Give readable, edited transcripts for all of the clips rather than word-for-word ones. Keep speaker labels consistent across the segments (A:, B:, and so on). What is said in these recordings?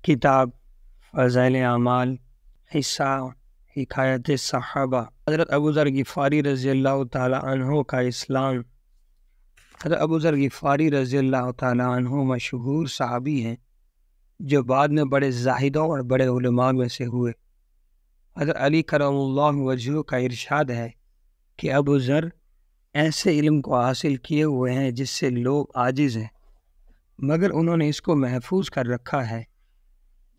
A: کتاب فضائل اعمال حصہ حکایت صحابہ۔ حضرت ابو ذر غفاری رضی اللہ تعالیٰ عنہ کا اسلام۔ حضرت ابو ذر غفاری رضی اللہ تعالیٰ عنہ مشہور صحابی ہیں جو بعد میں بڑے زاہدوں اور بڑے علماء میں سے ہوئے۔ حضرت علی کرم اللہ وجہہ کا ارشاد ہے کہ ابو ذر ایسے علم کو حاصل کیے ہوئے ہیں جس سے لوگ عاجز ہیں، مگر انہوں نے اس کو محفوظ کر رکھا ہے۔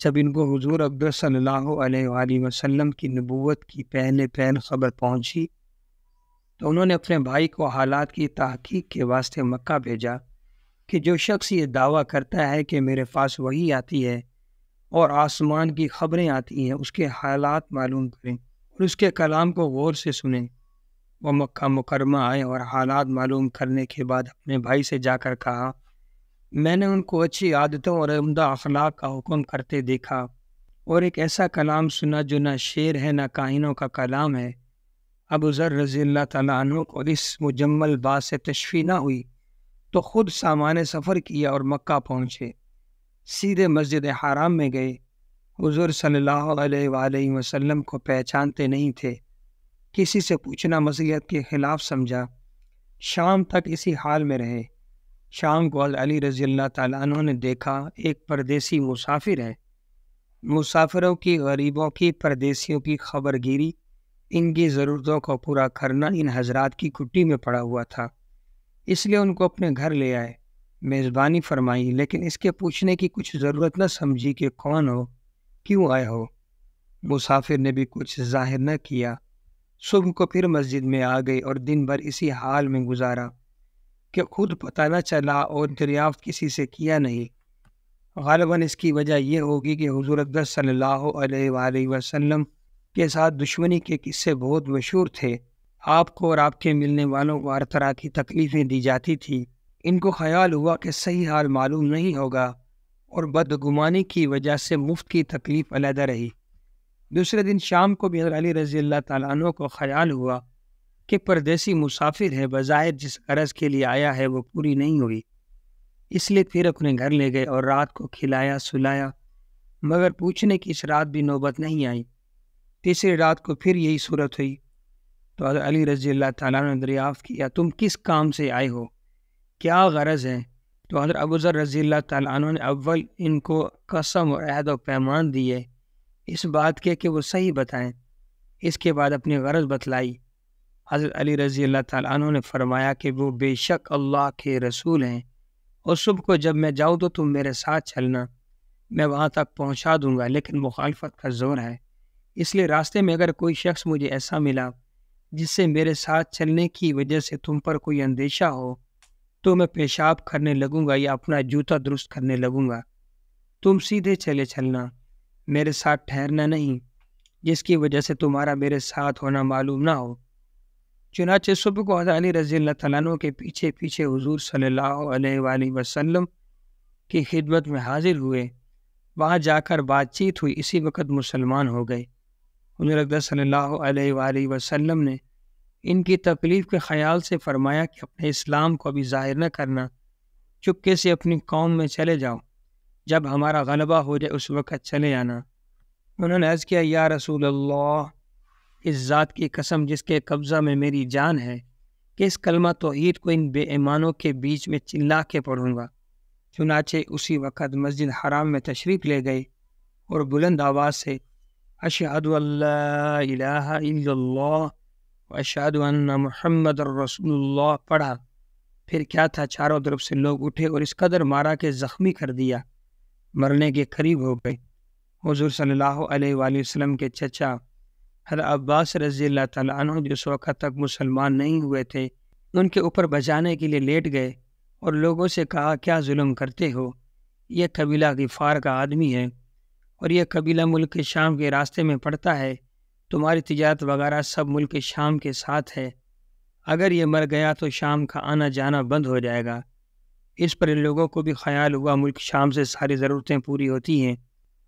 A: جب ان کو حضور اقدس صلی اللہ علیہ وآلہ وسلم کی نبوت کی پہلے خبر پہنچی تو انہوں نے اپنے بھائی کو حالات کی تحقیق کے واسطے مکہ بھیجا کہ جو شخص یہ دعویٰ کرتا ہے کہ میرے پاس وحی آتی ہے اور آسمان کی خبریں آتی ہیں، اس کے حالات معلوم کریں اور اس کے کلام کو غور سے سنیں۔ وہ مکہ مکرمہ آئے اور حالات معلوم کرنے کے بعد اپنے بھائی سے جا کر کہا، میں نے ان کو اچھی عادتوں اور عمدہ اخلاق کا حکم کرتے دیکھا اور ایک ایسا کلام سنا جو نہ شعر ہے نہ کاہنوں کا کلام ہے۔ ابو ذر رضی اللہ تعالیٰ عنہ کو اس مجمل بات سے تشفی نہ ہوئی تو خود سامان سفر کیا اور مکہ پہنچے۔ سیدھے مسجد حرام میں گئے۔ حضور صلی اللہ علیہ وآلہ وسلم کو پہچانتے نہیں تھے، کسی سے پوچھنا مصلحت کے خلاف سمجھا۔ شام تک اسی حال میں رہے۔ شام کو علی رضی اللہ تعالیٰ عنہ نے دیکھا ایک پردیسی مسافر ہے۔ مسافروں کی، غریبوں کی، پردیسیوں کی خبر گیری، ان کی ضرورتوں کو پورا کرنا ان حضرات کی کٹی میں پڑا ہوا تھا، اس لیے ان کو اپنے گھر لے آئے، میزبانی فرمائی، لیکن اس کے پوچھنے کی کچھ ضرورت نہ سمجھی کہ کون ہو، کیوں آئے ہو۔ مسافر نے بھی کچھ ظاہر نہ کیا۔ صبح کو پھر مسجد میں آ گئی اور دن بھر اسی حال میں گزارا کہ خود پتہ نہ چلا اور دریافت کسی سے کیا نہیں۔ غالباً اس کی وجہ یہ ہوگی کہ حضور اقدس صلی اللہ علیہ وآلہ وسلم کے ساتھ دشمنی کے قصے بہت مشہور تھے۔ آپ کو اور آپ کے ملنے والوں کو ہر طرح کی تکلیفیں دی جاتی تھی۔ ان کو خیال ہوا کہ صحیح حال معلوم نہیں ہوگا اور بدگمانی کی وجہ سے مفت کی تکلیف علیحدہ رہی۔ دوسرے دن شام کو بھی حضرت علی رضی اللہ تعالیٰ عنہ کو خیال ہوا کہ پردیسی مسافر ہے، بظاہر جس غرض کے لیے آیا ہے وہ پوری نہیں ہوئی، اس لیے پھر اپنے گھر لے گئے اور رات کو کھلایا سلایا، مگر پوچھنے کی اس رات بھی نوبت نہیں آئی۔ تیسری رات کو پھر یہی صورت ہوئی تو حضرت علی رضی اللہ تعالیٰ نے دریافت کیا، تم کس کام سے آئے ہو، کیا غرض ہے؟ تو حضرت ابو ذر رضی اللہ تعالیٰ عنہ نے اول ان کو قسم اور عہد و پیمان دیے اس بات کے کہ وہ صحیح بتائیں، اس کے بعد اپنی غرض بتلائی۔ حضرت علی رضی اللہ تعالیٰ عنہ نے فرمایا کہ وہ بے شک اللہ کے رسول ہیں، اور صبح کو جب میں جاؤں تو تم میرے ساتھ چلنا، میں وہاں تک پہنچا دوں گا، لیکن مخالفت کا زور ہے، اس لیے راستے میں اگر کوئی شخص مجھے ایسا ملا جس سے میرے ساتھ چلنے کی وجہ سے تم پر کوئی اندیشہ ہو تو میں پیشاب کرنے لگوں گا یا اپنا جوتا درست کرنے لگوں گا۔ تم سیدھے چلے چلنا، میرے ساتھ ٹھہرنا نہیں، جس کی وجہ سے تمہارا میرے ساتھ ہونا معلوم نہ ہو۔ چنانچہ صبح کو حضرت علی رضی اللہ تعالیٰ عنہ کے پیچھے پیچھے حضور صلی اللہ علیہ وآلہ وسلم کی خدمت میں حاضر ہوئے۔ وہاں جا کر بات چیت ہوئی، اسی وقت مسلمان ہو گئے۔ حضور اقدس صلی اللہ علیہ وآلہ وسلم نے ان کی تکلیف کے خیال سے فرمایا کہ اپنے اسلام کو ابھی ظاہر نہ کرنا، چپکے سے اپنی قوم میں چلے جاؤ، جب ہمارا غلبہ ہو جائے اس وقت چلے آنا۔ انہوں نے عرض کیا، یا رسول اللہ، اس ذات کی قسم جس کے قبضہ میں میری جان ہے کہ اس کلمہ توحید کو ان بے ایمانوں کے بیچ میں چلا کے پڑھوں گا۔ چنانچہ اسی وقت مسجد حرام میں تشریف لے گئے اور بلند آواز سے اشہد ان لا الہ الا اللہ واشہد ان محمد الرسول اللہ پڑھا۔ پھر کیا تھا، چاروں طرف سے لوگ اٹھے اور اس قدر مارا کہ زخمی کر دیا، مرنے کے قریب ہو گئے۔ حضور صلی اللہ علیہ وآلہ وسلم کے چچا حضرت عباس رضی اللہ تعالیٰ عنہ جو اس وقت تک مسلمان نہیں ہوئے تھے، ان کے اوپر بچانے کے لیے لیٹ گئے اور لوگوں سے کہا، کیا ظلم کرتے ہو؟ یہ قبیلہ غفار کا آدمی ہے اور یہ قبیلہ ملک شام کے راستے میں پڑتا ہے، تمہاری تجارت وغیرہ سب ملک شام کے ساتھ ہے، اگر یہ مر گیا تو شام کا آنا جانا بند ہو جائے گا۔ اس پر ان لوگوں کو بھی خیال ہوا ملک شام سے ساری ضرورتیں پوری ہوتی ہیں،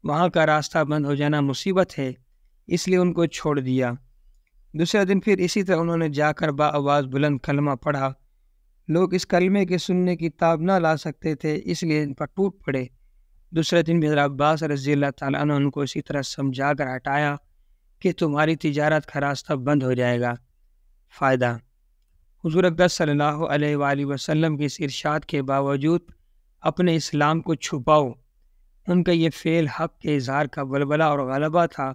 A: وہاں کا راستہ بند ہو جانا مصیبت ہے، اس لیے ان کو چھوڑ دیا۔ دوسرے دن پھر اسی طرح انہوں نے جا کر آواز بلند کلمہ پڑھا۔ لوگ اس کلمے کے سننے کی تاب نہ لا سکتے تھے، اس لیے ان پر ٹوٹ پڑے۔ دوسرے دن بھی حضرت عباس رضی اللہ تعالیٰ عنہ ان کو اسی طرح سمجھا کر ہٹایا کہ تمہاری تجارت کا راستہ بند ہو جائے گا۔ فائدہ: حضور اقدس صلی اللہ علیہ وآلہ وسلم کے اس ارشاد کے باوجود اپنے اسلام کو چھپاؤ، ان کا یہ فعل حق کے اظہار کا بلبلہ اور غلبہ تھا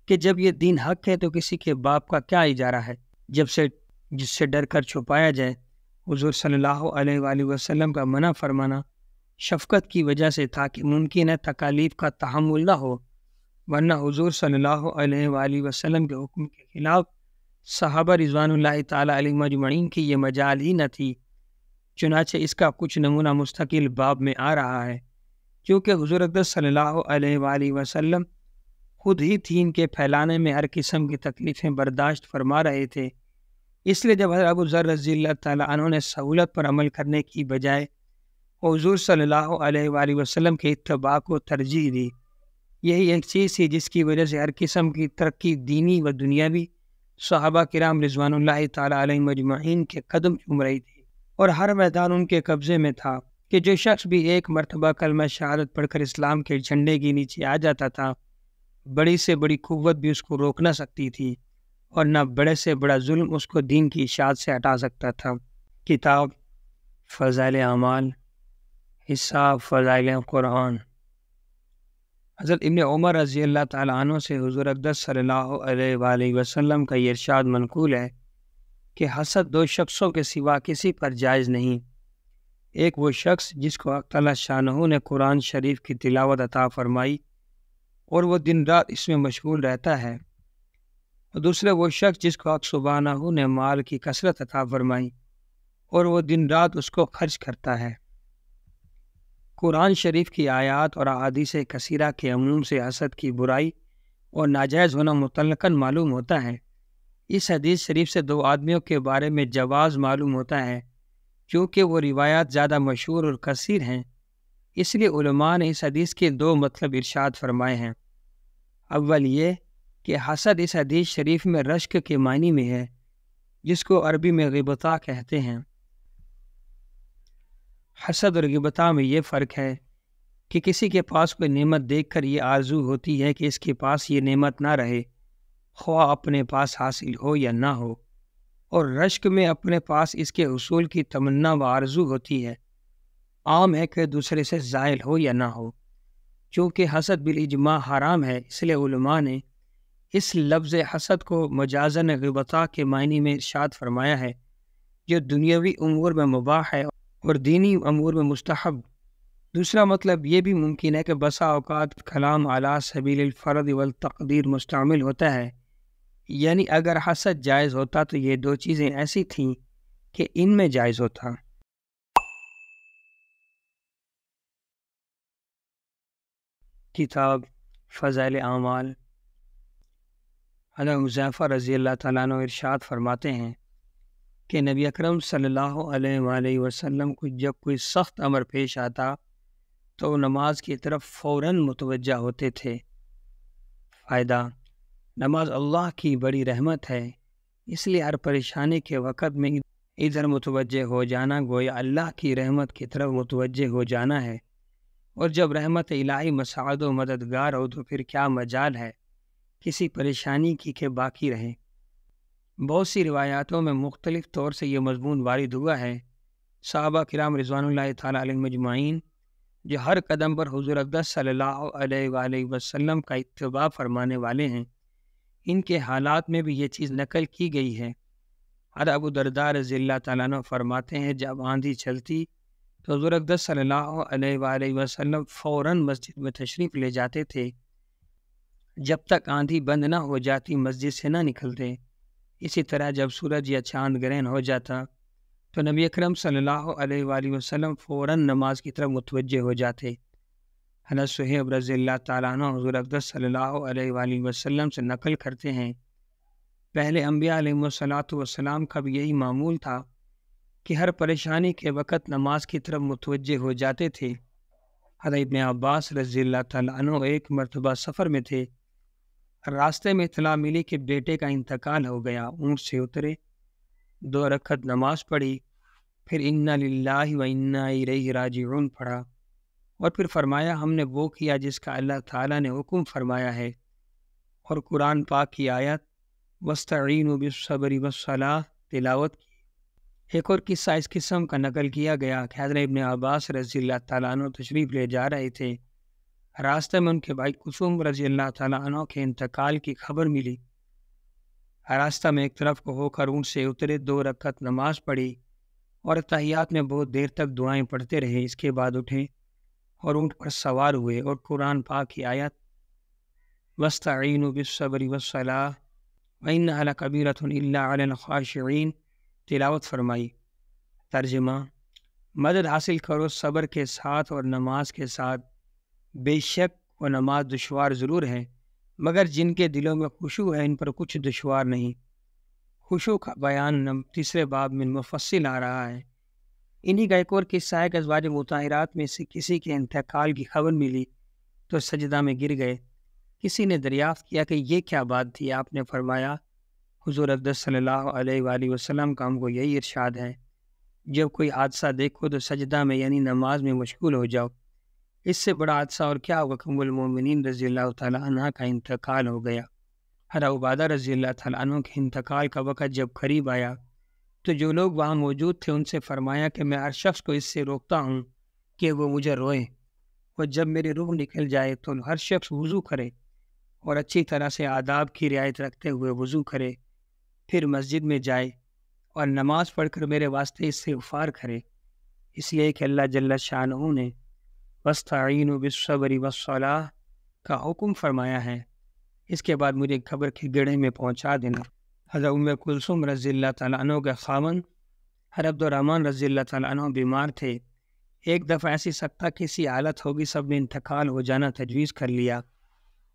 A: کہ جب یہ دین حق ہے تو کسی کے باپ کا کیا اجارہ ہے جس سے ڈر کر چھپایا جائے۔ حضور صلی اللہ علیہ وآلہ وسلم کا منع فرمانا شفقت کی وجہ سے تھا کہ ممکن ہے تکالیف کا تحمل نہ ہو، ورنہ حضور صلی اللہ علیہ وآلہ وسلم کے حکم کے خلاف صحابہ رضوان اللہ تعالیٰ علیہ مجمعین کی یہ مجال ہی نہ تھی۔ چنانچہ اس کا کچھ نمونہ مستقل باب میں آ رہا ہے، کیونکہ حضور اقدس صلی اللہ علیہ وآلہ وسلم خود ہی دین کے پھیلانے میں ہر قسم کی تکلیفیں برداشت فرما رہے تھے۔ اس لیے جب حضرت ابو ذر رضی اللہ تعالیٰ عنہ نے سہولت پر عمل کرنے کی بجائے حضور صلی اللہ علیہ وآلہ وسلم کے اتباع کو ترجیح دی، یہی ایک چیز تھی جس کی وجہ سے ہر قسم کی ترقی دینی و دنیاوی صحابہ کرام رضوان اللہ تعالیٰ علیہ مجمعین کے قدم چوم رہی تھی، اور ہر میدان ان کے قبضے میں تھا کہ جو شخص بھی ایک مرتبہ کلمہ شہادت پڑھ کر اسلام کے جھنڈے کے نیچے آ جاتا تھا، بڑی سے بڑی قوت بھی اس کو روک نہ سکتی تھی، اور نہ بڑے سے بڑا ظلم اس کو دین کی اشاعت سے ہٹا سکتا تھا۔ کتاب فضائل اعمال، حصہ فضائل قرآن۔ حضرت ابن عمر رضی اللہ تعالیٰ عنہ سے حضور اقدس صلی اللہ علیہ وآلہ وسلم کا یہ ارشاد منقول ہے کہ حسد دو شخصوں کے سوا کسی پر جائز نہیں۔ ایک وہ شخص جس کو حق تعالیٰ شانہ نے قرآن شریف کی تلاوت عطا فرمائی اور وہ دن رات اس میں مشغول رہتا ہے، اور دوسرے وہ شخص جس کو حق سبحانہ نے مال کی کثرت عطا فرمائی اور وہ دن رات اس کو خرچ کرتا ہے۔ قرآن شریف کی آیات اور احادیث کثیرہ کے عموم سے حسد کی برائی اور ناجائز ہونا مطلقاً معلوم ہوتا ہے۔ اس حدیث شریف سے دو آدمیوں کے بارے میں جواز معلوم ہوتا ہے، کیونکہ وہ روایات زیادہ مشہور اور کثیر ہیں، اس لیے علماء نے اس حدیث کے دو مطلب ارشاد فرمائے ہیں۔ اول یہ کہ حسد اس حدیث شریف میں رشک کے معنی میں ہے، جس کو عربی میں غبطہ کہتے ہیں۔ حسد اور غبطہ میں یہ فرق ہے کہ کسی کے پاس کوئی نعمت دیکھ کر یہ آرزو ہوتی ہے کہ اس کے پاس یہ نعمت نہ رہے، خواہ اپنے پاس حاصل ہو یا نہ ہو، اور رشک میں اپنے پاس اس کے حصول کی تمنا و آرزو ہوتی ہے۔ عام ہے کہ دوسرے سے زائل ہو یا نہ ہو۔ چونکہ حسد بالاجماع حرام ہے، اس لیے علماء نے اس لفظ حسد کو مجازاً غبطہ کے معنی میں ارشاد فرمایا ہے، جو دنیاوی امور میں مباح ہے اور دینی امور میں مستحب۔ دوسرا مطلب یہ بھی ممکن ہے کہ بسا اوقات کلام علی سبیل الفرض والتقدیر مستعمل ہوتا ہے، یعنی اگر حسد جائز ہوتا تو یہ دو چیزیں ایسی تھیں کہ ان میں جائز ہوتا۔ کتاب فضائل اعمال۔ حضرت حذیفہ رضی اللہ تعالیٰ عنہ ارشاد فرماتے ہیں کہ نبی اکرم صلی اللہ علیہ وآلہ وسلم کو جب کوئی سخت امر پیش آتا تو وہ نماز کی طرف فوراً متوجہ ہوتے تھے۔ فائدہ: نماز اللہ کی بڑی رحمت ہے، اس لیے ہر پریشانی کے وقت میں ادھر متوجہ ہو جانا گویا اللہ کی رحمت کی طرف متوجہ ہو جانا ہے، اور جب رحمت الہی مساعد و مددگار ہو تو پھر کیا مجال ہے کسی پریشانی کی کہ باقی رہے۔ بہت سی روایاتوں میں مختلف طور سے یہ مضمون وارد ہوا ہے۔ صحابہ کرام رضوان اللہ تعالیٰ علیہ مجمعین جو ہر قدم پر حضور اقدس صلی اللہ علیہ وآلہ وسلم کا اتباع فرمانے والے ہیں، ان کے حالات میں بھی یہ چیز نقل کی گئی ہے۔ حضرت ابو درداء رضی اللہ تعالیٰ عنہ فرماتے ہیں جب آندھی چلتی تو حضور اقدس صلی اللہ علیہ وآلہ وسلم فوراً مسجد میں تشریف لے جاتے تھے، جب تک آندھی بند نہ ہو جاتی مسجد سے نہ نکلتے۔ اسی طرح جب سورج یا چاند گرہن ہو جاتا تو نبی اکرم صلی اللہ علیہ وآلہ وسلم فوراً نماز کی طرف متوجہ ہو جاتے۔ حضرت صہیب رضی اللہ تعالیٰ عنہ حضور اقدس صلی اللہ علیہ وآلہ وسلم سے نقل کرتے ہیں پہلے انبیاء علیہ الصلاۃ والسلام کا بھی یہی معمول تھا کہ ہر پریشانی کے وقت نماز کی طرف متوجہ ہو جاتے تھے۔ حضرت ابن عباس رضی اللہ تعالیٰ عنہ ایک مرتبہ سفر میں تھے، راستے میں اطلاع ملی کہ بیٹے کا انتقال ہو گیا۔ اونٹ سے اترے، 2 رکعت نماز پڑھی، پھر انا للہ و انا الیہ راجعون پڑھا، اور پھر فرمایا ہم نے وہ کیا جس کا اللہ تعالیٰ نے حکم فرمایا ہے، اور قرآن پاک کی آیت وَاسْتَعِینُوا بِالصَّبْرِ وَالصَّلَاةِ تلاوت کی۔ ایک اور قصہ اس قسم کا نقل کیا گیا کہ حضرت ابن عباس رضی اللہ تعالیٰ عنہ تشریف لے جا رہے تھے، راستے میں ان کے بھائی کلثوم رضی اللہ تعالیٰ عنہ کے انتقال کی خبر ملی۔ راستہ میں ایک طرف کو ہو کر اونٹ سے اترے، 2 رکعت نماز پڑھی اور تحیات میں بہت دیر تک دعائیں پڑھتے رہے۔ اس کے بعد اٹھے اور اونٹ پر سوار ہوئے اور قرآن پاک کی آیت وَاسْتَعِینُوا بِالصَّبْرِ وَالصَّلَاةِ وَإِنَّهَا لَكَبِیرَةٌ إِلَّا عَلَى الْخَاشِعِینَ تلاوت فرمائی۔ ترجمہ: مدد حاصل کرو صبر کے ساتھ اور نماز کے ساتھ، بے شک وہ نماز دشوار ضرور ہے، مگر جن کے دلوں میں خشوع ہے ان پر کچھ دشوار نہیں۔ خشوع کا بیان 3 باب میں مفصل آ رہا ہے۔ انہی کا ایک اور قصہ ہے کہ ازواج مطہرات میں سے کسی کے انتقال کی خبر ملی تو سجدہ میں گر گئے۔ کسی نے دریافت کیا کہ یہ کیا بات تھی؟ آپ نے فرمایا حضور اقدس صلی اللہ علیہ وآلہ وسلم کا ہم کو یہی ارشاد ہے، جب کوئی حادثہ دیکھو تو سجدہ میں یعنی نماز میں مشغول ہو جاؤ۔ اس سے بڑا حادثہ اور کیا ہوگا کہ ام المومنین رضی اللہ تعالیٰ عنہ کا انتقال ہو گیا۔ حضرت عبادہ رضی اللہ تعالیٰ عنہ کے انتقال کا وقت جب قریب آیا تو جو لوگ وہاں موجود تھے ان سے فرمایا کہ میں ہر شخص کو اس سے روکتا ہوں کہ وہ مجھے روئے، اور جب میری روح نکل جائے تو ہر شخص وضو کرے اور اچھی طرح سے آداب کی رعایت رکھتے ہوئے وضو کرے، پھر مسجد میں جائے اور نماز پڑھ کر میرے واسطے استغفار کرے، اس لیے کہ اللہ جل شانہ نے وَاسْتَعِینُوا بِالصَّبْرِ وَالصَّلَاةِ کا حکم فرمایا ہے۔ اس کے بعد مجھے قبر کے گڑھے میں پہنچا دینا۔ حضرت ام کلثوم رضی اللہ تعالیٰ عنہ کے خاوند حضرت عبد الرحمن رضی اللہ تعالیٰ عنہ بیمار تھے۔ ایک دفعہ ایسی سکتہ کسی حالت ہوگی، سب نے انتقال ہو جانا تجویز کر لیا۔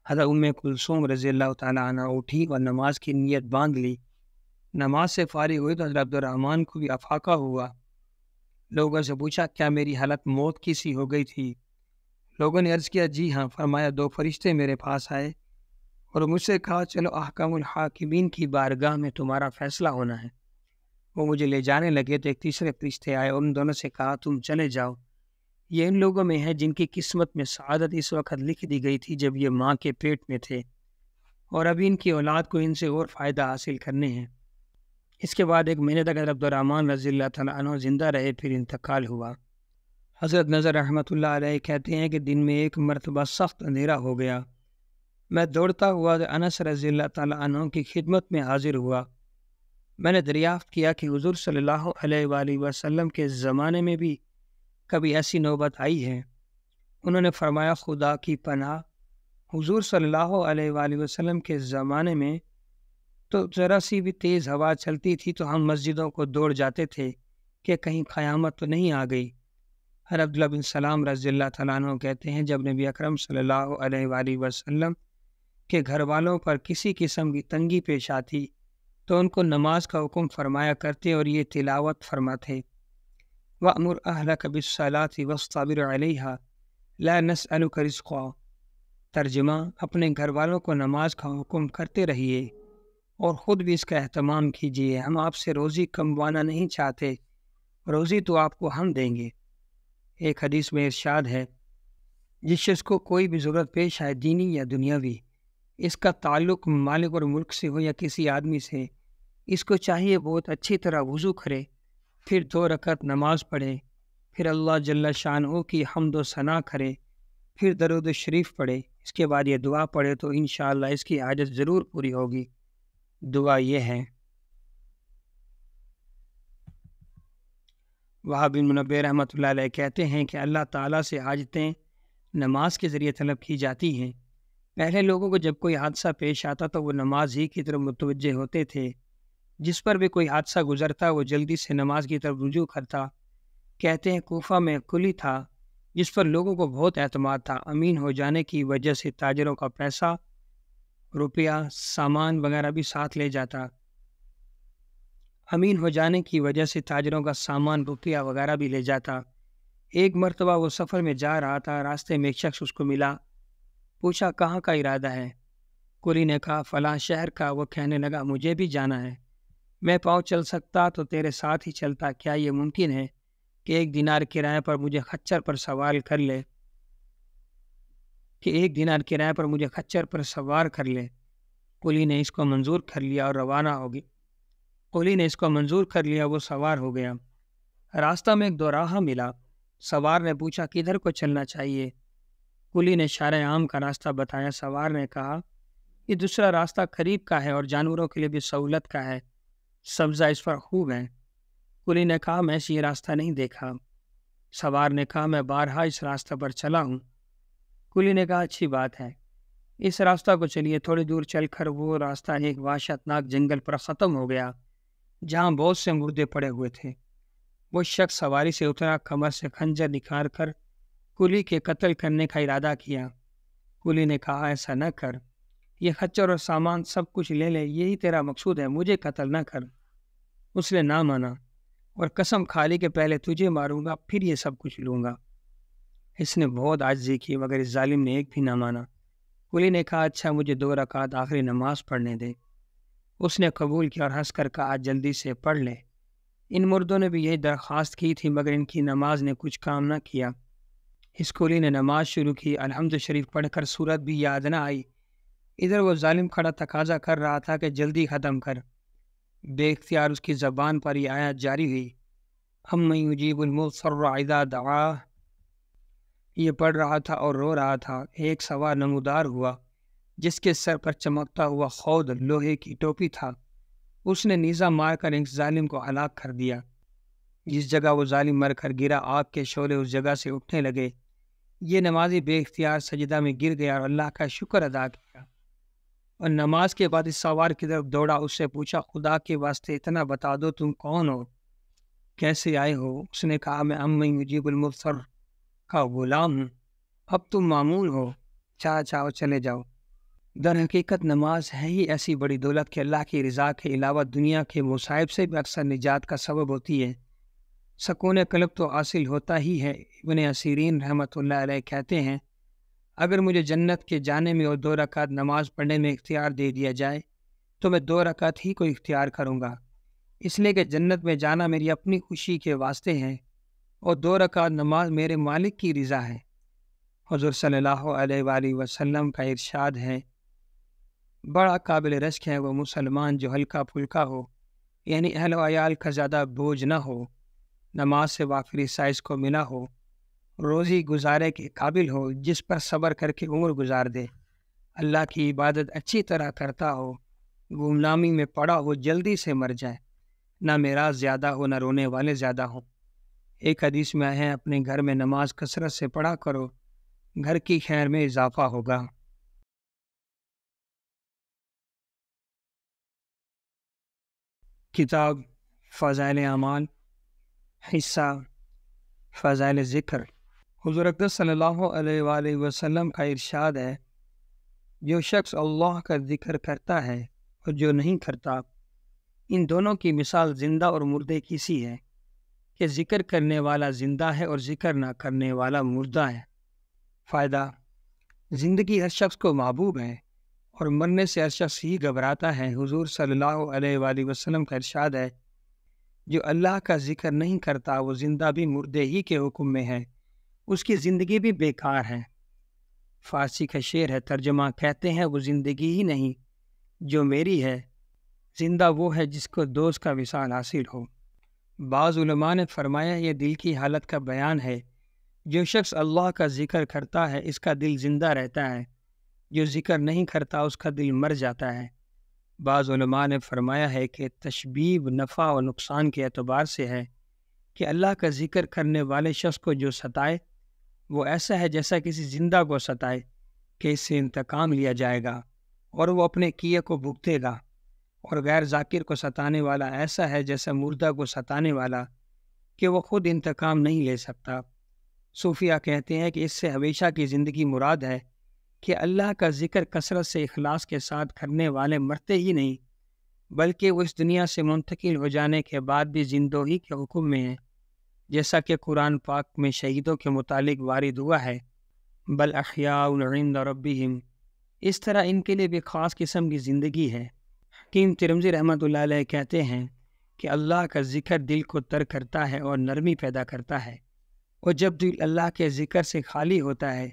A: حضرت ام کلثوم رضی اللہ تعالیٰ عنہ اٹھی اور نماز کی نیت باندھ لی۔ نماز سے فارغ ہوئی تو حضرت عبد الرحمن کو بھی افاقہ ہوا۔ لوگوں سے پوچھا کیا میری حالت موت کی سی ہو گئی تھی؟ لوگوں نے عرض کیا جی ہاں۔ فرمایا 2 فرشتے میرے پاس آئے اور مجھ سے کہا چلو احکام الحاکمین کی بارگاہ میں تمہارا فیصلہ ہونا ہے۔ وہ مجھے لے جانے لگے تو ایک تیسرے فرشتے آئے اور ان دونوں سے کہا تم چلے جاؤ، یہ ان لوگوں میں ہے جن کی قسمت میں سعادت اس وقت لکھ دی گئی تھی جب یہ ماں کے پیٹ میں تھے، اور ابھی ان کی اولاد کو ان سے اور فائدہ حاصل کرنے ہیں۔ اس کے بعد 1 مہینے تک حضرت عبد الرحمن رضی اللہ تعالیٰ عنہ زندہ رہے، پھر انتقال ہوا۔ حضرت نظر رحمۃ اللہ علیہ کہتے ہیں کہ دن میں ایک مرتبہ سخت اندھیرا ہو گیا، میں دوڑتا ہوا انس رضی اللہ تعالیٰ عنہ کی خدمت میں حاضر ہوا۔ میں نے دریافت کیا کہ حضور صلی اللہ علیہ وآلہ وسلم کے زمانے میں بھی کبھی ایسی نوبت آئی ہے؟ انہوں نے فرمایا خدا کی پناہ، حضور صلی اللہ علیہ وآلہ وسلم کے زمانے میں تو ذرا سی بھی تیز ہوا چلتی تھی تو ہم مسجدوں کو دوڑ جاتے تھے کہ کہیں قیامت تو نہیں آ گئی۔ حضرت عبداللہ بن سلام رضی اللہ تعالیٰ عنہ کہتے ہیں جب نبی اکرم صلی اللہ علیہ وآلہ وسلم کے گھر والوں پر کسی قسم کی تنگی پیش آتی تو ان کو نماز کا حکم فرمایا کرتے اور یہ تلاوت فرماتے وَأْمُرْ أَهْلَكَ بِالصَّلَاةِ وَاصْطَبِرْ عَلَيْهَا لَا نَسْأَلُكَ رِزْقًا۔ ترجمہ: اپنے گھر والوں کو نماز کا حکم کرتے رہیے اور خود بھی اس کا اہتمام کیجیے، ہم آپ سے روزی کموانا نہیں چاہتے، روزی تو آپ کو ہم دیں گے۔ ایک حدیث میں ارشاد ہے جس شخص کو کوئی بھی ضرورت پیش آئے دینی یا دنیاوی، اس کا تعلق مالک اور ملک سے ہو یا کسی آدمی سے، اس کو چاہیے بہت اچھی طرح وضو کرے، پھر 2 رکعت نماز پڑھے، پھر اللہ جل شانہ کی حمد و ثنا کرے، پھر درود شریف پڑھے، اس کے بعد یہ دعا پڑھے تو انشاءاللہ اس کی حاجت ضرور پوری ہوگی۔ دعا یہ ہے: وہاب بن منبہ رحمۃ اللہ علیہ کہتے ہیں کہ اللہ تعالیٰ سے حاجتیں نماز کے ذریعے طلب کی جاتی ہیں۔ پہلے لوگوں کو جب کوئی حادثہ پیش آتا تو وہ نماز ہی کی طرف متوجہ ہوتے تھے، جس پر بھی کوئی حادثہ گزرتا وہ جلدی سے نماز کی طرف رجوع کرتا۔ کہتے ہیں کوفہ میں کلی تھا جس پر لوگوں کو بہت اعتماد تھا، امین ہو جانے کی وجہ سے تاجروں کا پیسہ، روپیہ، سامان وغیرہ بھی ساتھ لے جاتا۔ امین ہو جانے کی وجہ سے تاجروں کا سامان، روپیہ وغیرہ بھی لے جاتا۔ ایک مرتبہ وہ سفر میں جا رہا تھا، راستے میں ایک شخص اس کو ملا، پوچھا کہاں کا ارادہ ہے؟ کلی نے کہا فلاں شہر کا۔ وہ کہنے لگا مجھے بھی جانا ہے، میں پاؤں چل سکتا تو تیرے ساتھ ہی چلتا، کیا یہ ممکن ہے کہ 1 دینار کرایہ پر مجھے خچر پر سوار کر لے؟ کہ 1 دینار کرائے پر مجھے خچر پر سوار کر لے۔ قلی نے اس کو منظور کر لیا اور روانہ ہو گئی۔ قلی نے اس کو منظور کر لیا، وہ سوار ہو گیا۔ راستہ میں ایک دوراہا ملا۔ سوار نے پوچھا کدھر کو چلنا چاہیے؟ قلی نے شارع عام کا راستہ بتایا۔ سوار نے کہا یہ دوسرا راستہ قریب کا ہے اور جانوروں کے لیے بھی سہولت کا ہے، سبزہ اس پر خوب ہے۔ قلی نے کہا میں یہ راستہ نہیں دیکھا۔ سوار نے کہا میں بارہا اس راستہ پر چلا ہوں۔ قلی نے کہا اچھی بات ہے، اس راستہ کو چلیے۔ تھوڑی دور چل کر وہ راستہ ایک وحشتناک جنگل پر ختم ہو گیا جہاں بہت سے مردے پڑے ہوئے تھے۔ وہ شخص سواری سے اترا، کمر سے خنجر نکال کر قلی کے قتل کرنے کا ارادہ کیا۔ قلی نے کہا ایسا نہ کر، یہ خچر اور سامان سب کچھ لے لے، یہی تیرا مقصود ہے، مجھے قتل نہ کر۔ اس نے نہ مانا اور قسم کھا لی کہ پہلے تجھے ماروں گا پھر یہ سب کچھ لوں گا۔ اس نے بہت عاجزی کی مگر اس ظالم نے ایک بھی نہ مانا۔ قلی نے کہا اچھا مجھے 2 رکعت آخری نماز پڑھنے دے۔ اس نے قبول کیا اور ہنس کر کہا آج جلدی سے پڑھ لے۔ ان مردوں نے بھی یہی درخواست کی تھی مگر ان کی نماز نے کچھ کام نہ کیا۔ اس قلی نے نماز شروع کی، الحمد شریف پڑھ کر سورت بھی یاد نہ آئی۔ ادھر وہ ظالم کھڑا تقاضا کر رہا تھا کہ جلدی ختم کر۔ بے اختیار اس کی زبان پر یہ آیت جاری ہوئی، امن یجیب المضطر اذا دعاہ۔ یہ پڑھ رہا تھا اور رو رہا تھا۔ ایک سوار نمودار ہوا جس کے سر پر چمکتا ہوا خود لوہے کی ٹوپی تھا۔ اس نے نیزہ مار کر ایک ظالم کو ہلاک کر دیا۔ جس جگہ وہ ظالم مر کر گرا آگ کے شعلے اس جگہ سے اٹھنے لگے۔ یہ نمازی بے اختیار سجدہ میں گر گیا اور اللہ کا شکر ادا کیا، اور نماز کے بعد اس سوار کی طرف دوڑا، اس سے پوچھا خدا کے واسطے اتنا بتا دو تم کون ہو، کیسے آئے ہو؟ اس نے کہا میں امن یجیب المضطر کا غلام ہوں، اب تم مامون ہو، چاہو چلے جاؤ۔ در حقیقت نماز ہے ہی ایسی بڑی دولت کہ اللہ کی رضا کے علاوہ دنیا کے مصائب سے بھی اکثر نجات کا سبب ہوتی ہے۔ سکون قلب تو حاصل ہوتا ہی ہے۔ ابن اسیرین رحمۃ اللہ علیہ کہتے ہیں اگر مجھے جنت کے جانے میں اور 2 رکعت نماز پڑھنے میں اختیار دے دیا جائے تو میں 2 رکعت ہی کو اختیار کروں گا، اس لیے کہ جنت میں جانا میری اپنی خوشی کے واسطے ہے اور 2 رکعت نماز میرے مالک کی رضا ہے۔ حضور صلی اللہ علیہ وآلہ وسلم کا ارشاد ہے بڑا قابل رشک ہے وہ مسلمان جو ہلکا پھلکا ہو، یعنی اہل و عیال کا زیادہ بوجھ نہ ہو، نماز سے وافری سائز کو ملا ہو، روزی گزارے کے قابل ہو، جس پر صبر کر کے عمر گزار دے، اللہ کی عبادت اچھی طرح کرتا ہو، غلامی میں پڑا ہو، جلدی سے مر جائے، نہ میراث زیادہ ہو نہ رونے والے زیادہ ہوں۔ ایک حدیث میں ہے اپنے گھر میں نماز کثرت سے پڑھا کرو، گھر کی خیر میں اضافہ ہوگا۔ کتاب فضائل اعمال، حصہ فضائل ذکر۔ حضور اکرم صلی اللہ علیہ وآلہ وسلم کا ارشاد ہے جو شخص اللہ کا ذکر کرتا ہے اور جو نہیں کرتا، ان دونوں کی مثال زندہ اور مردے کی سی ہے کہ ذکر کرنے والا زندہ ہے اور ذکر نہ کرنے والا مردہ ہے۔ فائدہ: زندگی ہر شخص کو محبوب ہے اور مرنے سے ہر شخص ہی گھبراتا ہے۔ حضور صلی اللہ علیہ وآلہ وسلم کا ارشاد ہے جو اللہ کا ذکر نہیں کرتا وہ زندہ بھی مردے ہی کے حکم میں ہے، اس کی زندگی بھی بیکار ہے۔ فارسی کا شعر ہے، ترجمہ کہتے ہیں وہ زندگی ہی نہیں جو میری ہے، زندہ وہ ہے جس کو دوست کا وصال حاصل ہو۔ بعض علماء نے فرمایا یہ دل کی حالت کا بیان ہے، جو شخص اللہ کا ذکر کرتا ہے اس کا دل زندہ رہتا ہے، جو ذکر نہیں کرتا اس کا دل مر جاتا ہے۔ بعض علماء نے فرمایا ہے کہ تشبیہ نفع و نقصان کے اعتبار سے ہے کہ اللہ کا ذکر کرنے والے شخص کو جو ستائے وہ ایسا ہے جیسا کسی زندہ کو ستائے کہ اس سے انتقام لیا جائے گا اور وہ اپنے کیے کو بھگتے گا، اور غیر ذاکر کو ستانے والا ایسا ہے جیسا مردہ کو ستانے والا کہ وہ خود انتقام نہیں لے سکتا۔ صوفیہ کہتے ہیں کہ اس سے ہمیشہ کی زندگی مراد ہے کہ اللہ کا ذکر کثرت سے اخلاص کے ساتھ کرنے والے مرتے ہی نہیں بلکہ وہ اس دنیا سے منتقل ہو جانے کے بعد بھی زندگی کے حکم میں ہیں، جیسا کہ قرآن پاک میں شہیدوں کے متعلق وارد ہوا ہے بل احیاء عند ربہم، اس طرح ان کے لیے بھی خاص قسم کی زندگی ہے۔ حکیم ترمذی رحمۃ اللہ علیہ کہتے ہیں کہ اللہ کا ذکر دل کو تر کرتا ہے اور نرمی پیدا کرتا ہے، اور جب دل اللہ کے ذکر سے خالی ہوتا ہے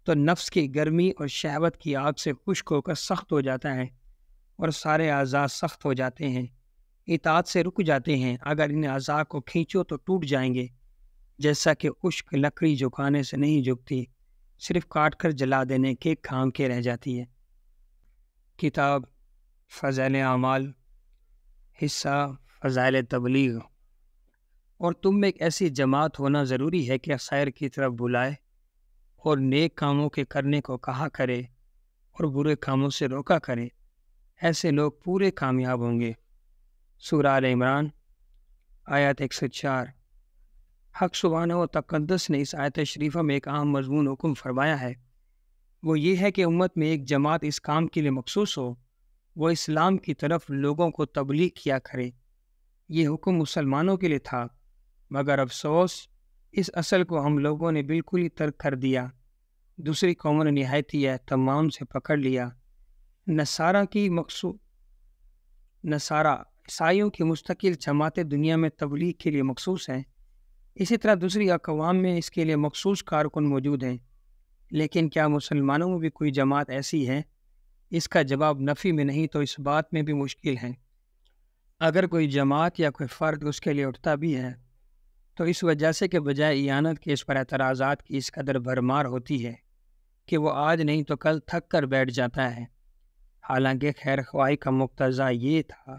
A: تو نفس کی گرمی اور شہوت کی آگ سے خشک ہو کر سخت ہو جاتا ہے اور سارے اعضاء سخت ہو جاتے ہیں، اطاعت سے رک جاتے ہیں۔ اگر ان اعضاء کو کھینچو تو ٹوٹ جائیں گے، جیسا کہ خشک لکڑی جھکانے سے نہیں جھکتی، صرف کاٹ کر جلا دینے کے کام کے رہ جاتی ہے۔ کتاب فضائل اعمال، حصہ فضائل تبلیغ۔ اور تم میں ایک ایسی جماعت ہونا ضروری ہے کہ خیر کی طرف بلائے اور نیک کاموں کے کرنے کو کہا کرے اور برے کاموں سے روکا کرے، ایسے لوگ پورے کامیاب ہوں گے۔ سورہ آل عمران آیت 104۔ حق سبحانہ و تقدس نے اس آیت شریفہ میں ایک اہم مضمون حکم فرمایا ہے، وہ یہ ہے کہ امت میں ایک جماعت اس کام کے لیے مخصوص ہو، وہ اسلام کی طرف لوگوں کو تبلیغ کیا کرے۔ یہ حکم مسلمانوں کے لیے تھا، مگر افسوس اس اصل کو ہم لوگوں نے بالکل ہی ترک کر دیا۔ دوسری قوموں نے نہایتی اہتمام سے پکڑ لیا۔ نصارہ عیسائیوں کی مستقل جماعتیں دنیا میں تبلیغ کے لیے مخصوص ہیں، اسی طرح دوسری اقوام میں اس کے لیے مخصوص کارکن موجود ہیں، لیکن کیا مسلمانوں میں بھی کوئی جماعت ایسی ہے؟ اس کا جواب نفی میں نہیں تو اس بات میں بھی مشکل ہے۔ اگر کوئی جماعت یا کوئی فرد اس کے لیے اٹھتا بھی ہے تو اس وجہ سے کہ بجائے اعانت کے اس پر اعتراضات کی اس قدر بھرمار ہوتی ہے کہ وہ آج نہیں تو کل تھک کر بیٹھ جاتا ہے۔ حالانکہ خیر خواہی کا مقتضا یہ تھا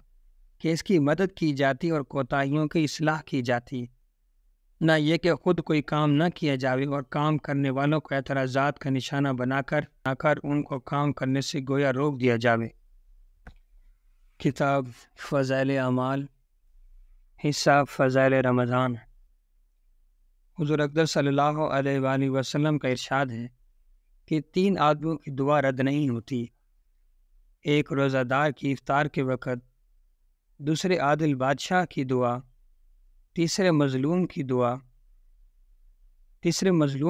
A: کہ اس کی مدد کی جاتی اور کوتاہیوں کی اصلاح کی جاتی، نہ یہ کہ خود کوئی کام نہ کیا جاوے اور کام کرنے والوں کو اعتراضات کا نشانہ بنا کر ان کو کام کرنے سے گویا روک دیا جاوے۔ کتاب فضائل اعمال، حصہ فضائل رمضان۔ حضور اکرم صلی اللہ علیہ وآلہ وسلم کا ارشاد ہے کہ 3 آدمیوں کی دعا رد نہیں ہوتی: ایک روزہ دار کی افطار کے وقت، دوسرے عادل بادشاہ کی دعا، تیسرے مظلوم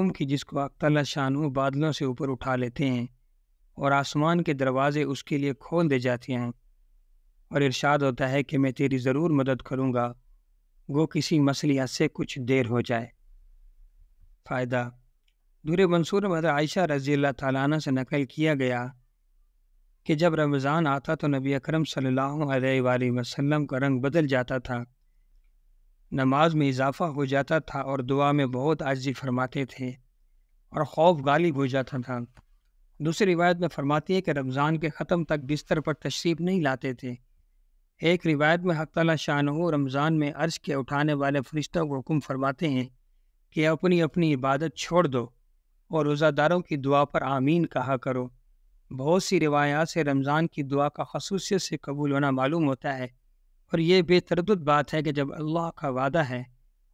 A: کی جس کو اللہ تعالی شانہ بادلوں سے اوپر اٹھا لیتے ہیں اور آسمان کے دروازے اس کے لیے کھول دے جاتے ہیں، اور ارشاد ہوتا ہے کہ میں تیری ضرور مدد کروں گا، وہ کسی مصلحت سے کچھ دیر ہو جائے۔ فائدہ: دور منصور میں حضرت عائشہ رضی اللہ تعالیٰ عنہ سے نقل کیا گیا کہ جب رمضان آتا تو نبی اکرم صلی اللہ علیہ وآلہ وسلم کا رنگ بدل جاتا تھا، نماز میں اضافہ ہو جاتا تھا اور دعا میں بہت عاجزی فرماتے تھے اور خوف غالب ہو جاتا تھا۔ دوسری روایت میں فرماتی ہے کہ رمضان کے ختم تک بستر پر تشریف نہیں لاتے تھے۔ ایک روایت میں حق تعالی شانہ رمضان میں عرش کے اٹھانے والے فرشتوں کو حکم فرماتے ہیں کہ اپنی اپنی عبادت چھوڑ دو اور روزہ داروں کی دعا پر آمین کہا کرو۔ بہت سی روایات سے رمضان کی دعا کا خصوصیت سے قبول ہونا معلوم ہوتا ہے، اور یہ بے تردد بات ہے کہ جب اللہ کا وعدہ ہے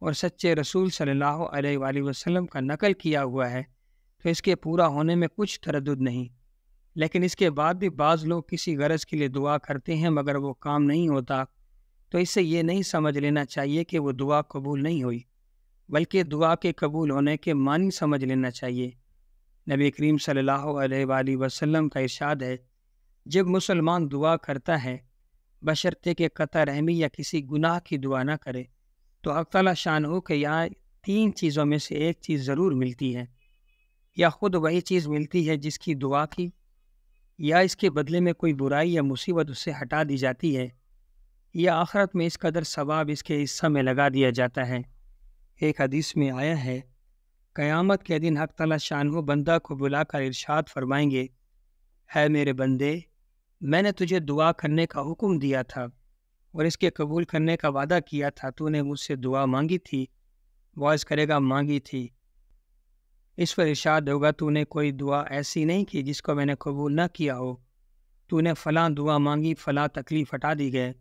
A: اور سچے رسول صلی اللہ علیہ وآلہ وسلم کا نقل کیا ہوا ہے تو اس کے پورا ہونے میں کچھ تردد نہیں۔ لیکن اس کے بعد بھی بعض لوگ کسی غرض کے لیے دعا کرتے ہیں مگر وہ کام نہیں ہوتا، تو اس سے یہ نہیں سمجھ لینا چاہیے کہ وہ دعا قبول نہیں ہوئی، بلکہ دعا کے قبول ہونے کے معنی سمجھ لینا چاہیے۔ نبی کریم صلی اللہ علیہ وآلہ وسلم کا ارشاد ہے، جب مسلمان دعا کرتا ہے بشرطے کہ قطع رحمی یا کسی گناہ کی دعا نہ کرے تو حق تعالی شانہ کے یہاں 3 چیزوں میں سے ایک چیز ضرور ملتی ہے، یا خود وہی چیز ملتی ہے جس کی دعا کی، یا اس کے بدلے میں کوئی برائی یا مصیبت اس سے ہٹا دی جاتی ہے، یا آخرت میں اس قدر ثواب اس کے حصہ میں لگا دیا جاتا ہے۔ ایک حدیث میں آیا ہے، قیامت کے دن حق تعالی شانہ بندہ کو بلا کر ارشاد فرمائیں گے، اے میرے بندے، میں نے تجھے دعا کرنے کا حکم دیا تھا اور اس کے قبول کرنے کا وعدہ کیا تھا، تو نے مجھ سے دعا مانگی تھی، واعظ کرے گا مانگی تھی۔ اس پر ارشاد ہوگا، تو نے کوئی دعا ایسی نہیں کی جس کو میں نے قبول نہ کیا ہو، تو نے فلاں دعا مانگی، فلاں تکلیف ہٹا دی گئے،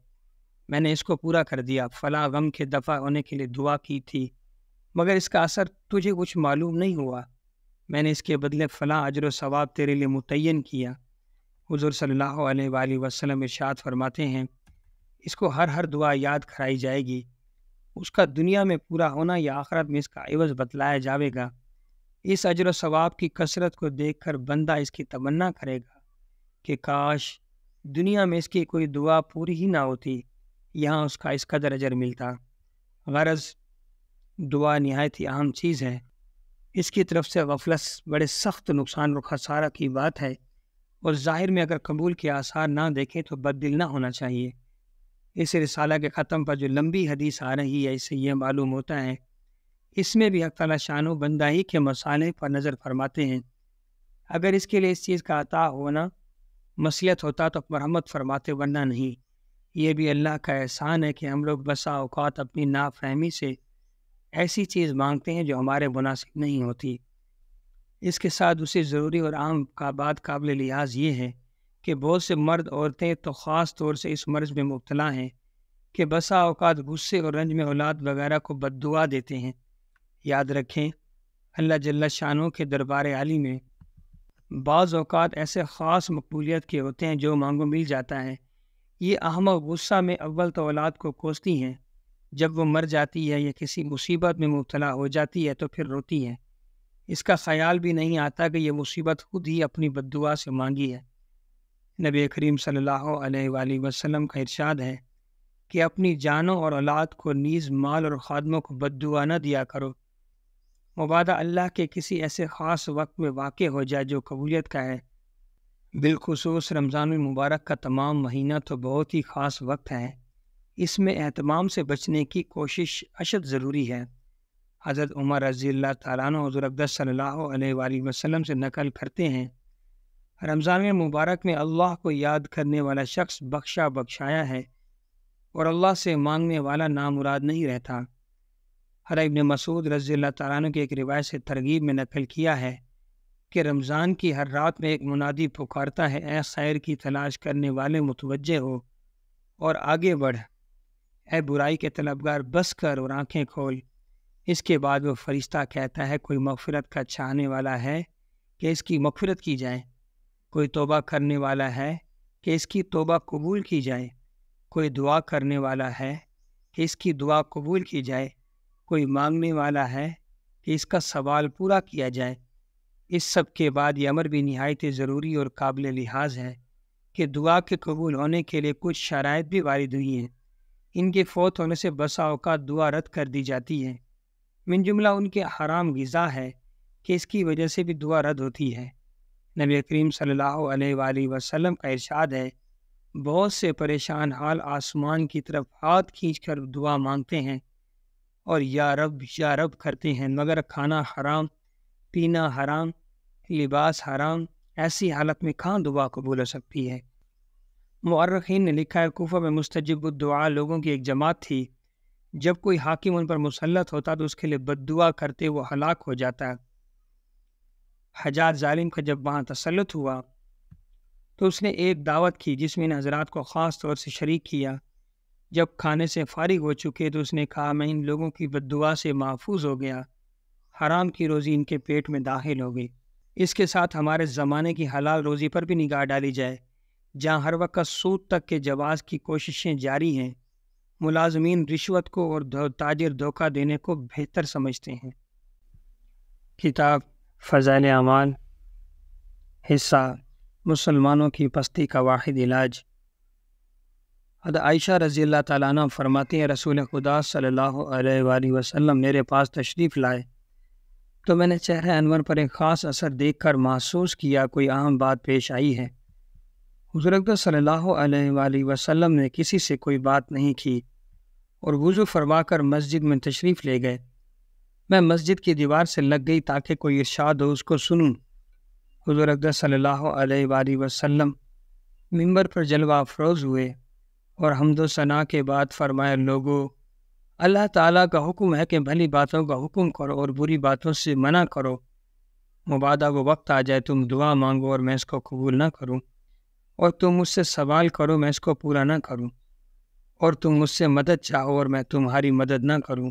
A: میں نے اس کو پورا کر دیا، فلاں غم کے دفع ہونے کے لیے دعا کی تھی مگر اس کا اثر تجھے کچھ معلوم نہیں ہوا، میں نے اس کے بدلے فلاں اجر و ثواب تیرے لیے متعین کیا۔ حضور صلی اللہ علیہ وآلہ وسلم ارشاد فرماتے ہیں، اس کو ہر دعا یاد کرائی جائے گی، اس کا دنیا میں پورا ہونا یا آخرت میں اس کا عوض بتلایا جاوے گا۔ اس اجر و ثواب کی کثرت کو دیکھ کر بندہ اس کی تمنا کرے گا کہ کاش دنیا میں اس کی کوئی دعا پوری ہی نہ ہوتی، یہاں اس کا اس قدر اجر ملتا۔ غرض دعا نہایت ہی اہم چیز ہے، اس کی طرف سے غفلت بڑے سخت نقصان اور خسارہ کی بات ہے، اور ظاہر میں اگر قبول کے آثار نہ دیکھیں تو بد دل نہ ہونا چاہیے۔ اس رسالہ کے ختم پر جو لمبی حدیث آ رہی ہے، اس سے یہ معلوم ہوتا ہے اس میں بھی حق تعالیٰ شان و بندہ ہی کے مصالح پر نظر فرماتے ہیں۔ اگر اس کے لیے اس چیز کا عطا ہونا مصلحت ہوتا تو مرحمت فرماتے، ورنہ نہیں۔ یہ بھی اللہ کا احسان ہے کہ ہم لوگ بسا اوقات اپنی نافہمی سے ایسی چیز مانگتے ہیں جو ہمارے مناسب نہیں ہوتی۔ اس کے ساتھ دوسری ضروری اور عام بات قابل لحاظ یہ ہے کہ بہت سے مرد عورتیں تو خاص طور سے اس مرض میں مبتلا ہیں کہ بسا اوقات غصے اور رنج میں اولاد وغیرہ کو بد دعا دیتے ہیں۔ یاد رکھیں، اللہ جل شانہ کے دربار عالی میں بعض اوقات ایسے خاص مقبولیت کے ہوتے ہیں جو مانگو مل جاتا ہے۔ یہ احمق غصہ میں اول تو اولاد کو کوستی ہیں، جب وہ مر جاتی ہے یا کسی مصیبت میں مبتلا ہو جاتی ہے تو پھر روتی ہے۔ اس کا خیال بھی نہیں آتا کہ یہ مصیبت خود ہی اپنی بد دعا سے مانگی ہے۔ نبی کریم صلی اللہ علیہ وآلہ وسلم کا ارشاد ہے کہ اپنی جانوں اور اولاد کو نیز مال اور خادموں کو بد دعا نہ دیا کرو، مبادا اللہ کے کسی ایسے خاص وقت میں واقع ہو جائے جو قبولیت کا ہے۔ بالخصوص رمضان المبارک کا تمام مہینہ تو بہت ہی خاص وقت ہے، اس میں اہتمام سے بچنے کی کوشش اشد ضروری ہے۔ حضرت عمر رضی اللہ تعالیٰ عنہ حضور اقدس صلی اللہ علیہ وآلہ وسلم سے نقل کرتے ہیں، رمضان مبارک میں اللہ کو یاد کرنے والا شخص بخشا بخشایا ہے اور اللہ سے مانگنے والا نامراد نہیں رہتا۔ حضرت ابن مسعود رضی اللہ تعالیٰ عنہ کی ایک روایت سے ترغیب میں نقل کیا ہے کہ رمضان کی ہر رات میں ایک منادی پکارتا ہے، اے خیر کی تلاش کرنے والے متوجہ ہو اور آگے بڑھ، اے برائی کے طلبگار بس کر اور آنکھیں کھول۔ اس کے بعد وہ فرشتہ کہتا ہے، کوئی مغفرت کا چاہنے والا ہے کہ اس کی مغفرت کی جائے، کوئی توبہ کرنے والا ہے کہ اس کی توبہ قبول کی جائے، کوئی دعا کرنے والا ہے کہ اس کی دعا قبول کی جائے، کوئی مانگنے والا ہے کہ اس کا سوال پورا کیا جائے۔ اس سب کے بعد یہ امر بھی نہایت ضروری اور قابل لحاظ ہے کہ دعا کے قبول ہونے کے لیے کچھ شرائط بھی وارد ہوئی ہیں۔ ان کے فوت ہونے سے بسا اوقات دعا رد کر دی جاتی ہے، من جملہ ان کے حرام غذا ہے کہ اس کی وجہ سے بھی دعا رد ہوتی ہے۔ نبی کریم صلی اللہ علیہ وآلہ وسلم کا ارشاد ہے، بہت سے پریشان حال آسمان کی طرف ہاتھ کھینچ کر دعا مانگتے ہیں اور یا رب کرتے ہیں، مگر کھانا حرام، پینا حرام، لباس حرام، ایسی حالت میں کہاں دعا قبول ہو سکتی ہے؟ مورخین نے لکھا ہے، کوفہ میں مستجب الدعا لوگوں کی ایک جماعت تھی، جب کوئی حاکم ان پر مسلط ہوتا تو اس کے لیے بد دعا کرتے وہ ہلاک ہو جاتا۔ حجاج ظالم کا جب وہاں تسلط ہوا تو اس نے ایک دعوت کی جس میں ان حضرات کو خاص طور سے شریک کیا۔ جب کھانے سے فارغ ہو چکے تو اس نے کہا، میں ان لوگوں کی بد دعا سے محفوظ ہو گیا، حرام کی روزی ان کے پیٹ میں داخل ہو گئی۔ اس کے ساتھ ہمارے زمانے کی حلال روزی پر بھی نگاہ ڈالی جائے، جہاں ہر وقت سود تک کے جواز کی کوششیں جاری ہیں۔ ملازمین رشوت کو اور تاجر دھوکہ دینے کو بہتر سمجھتے ہیں۔ کتاب فضائل اعمال، حصہ مسلمانوں کی پستی کا واحد علاج۔ حضرت عائشہ رضی اللہ تعالیٰ عنہ فرماتی ہیں، رسول خدا صلی اللہ علیہ وآلہ وسلم میرے پاس تشریف لائے تو میں نے چہرہ انور پر ایک خاص اثر دیکھ کر محسوس کیا کوئی اہم بات پیش آئی ہے۔ حضور اقدس صلی اللہ علیہ وآلہ وسلم نے کسی سے کوئی بات نہیں کی اور وضو فرما کر مسجد میں تشریف لے گئے۔ میں مسجد کی دیوار سے لگ گئی تاکہ کوئی ارشاد ہو اس کو سنوں۔ حضور اقدس صلی اللہ علیہ وآلہ وسلم منبر پر جلوہ افروز ہوئے اور حمد و ثنا کے بعد فرمایا، لوگو، اللہ تعالیٰ کا حکم ہے کہ بھلی باتوں کا حکم کرو اور بری باتوں سے منع کرو، مبادا وہ وقت آ جائے تم دعا مانگو اور میں اس کو قبول نہ کروں، اور تم مجھ سے سوال کرو میں اس کو پورا نہ کروں، اور تم مجھ سے مدد چاہو اور میں تمہاری مدد نہ کروں۔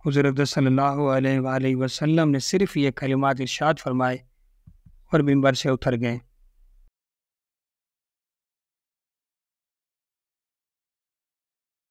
A: حضور اقدس صلی اللہ علیہ وآلہ وسلم نے صرف یہ کلمات ارشاد فرمائے اور منبر سے اتر گئے۔